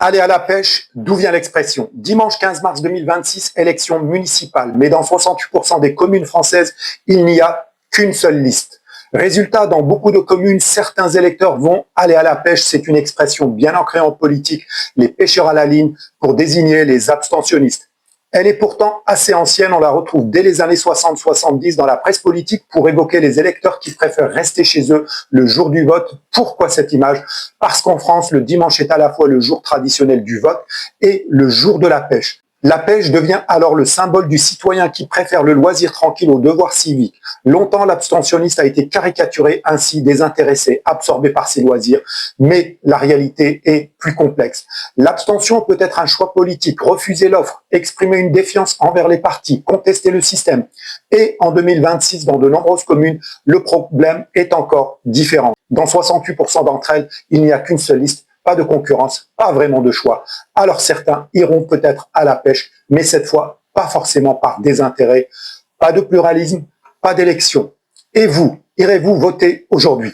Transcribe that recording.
Aller à la pêche, d'où vient l'expression? Dimanche 15 mars 2026, élection municipale, mais dans 68% des communes françaises, il n'y a qu'une seule liste. Résultat, dans beaucoup de communes, certains électeurs vont aller à la pêche. C'est une expression bien ancrée en politique, les pêcheurs à la ligne, pour désigner les abstentionnistes. Elle est pourtant assez ancienne, on la retrouve dès les années 60-70 dans la presse politique pour évoquer les électeurs qui préfèrent rester chez eux le jour du vote. Pourquoi cette image? Parce qu'en France, le dimanche est à la fois le jour traditionnel du vote et le jour de la pêche. La pêche devient alors le symbole du citoyen qui préfère le loisir tranquille au devoir civique. Longtemps, l'abstentionniste a été caricaturé, ainsi désintéressé, absorbé par ses loisirs, mais la réalité est plus complexe. L'abstention peut être un choix politique, refuser l'offre, exprimer une défiance envers les partis, contester le système. Et en 2026, dans de nombreuses communes, le problème est encore différent. Dans 68% d'entre elles, il n'y a qu'une seule liste. Pas de concurrence, pas vraiment de choix. Alors certains iront peut-être à la pêche, mais cette fois, pas forcément par désintérêt. Pas de pluralisme, pas d'élection. Et vous, irez-vous voter aujourd'hui?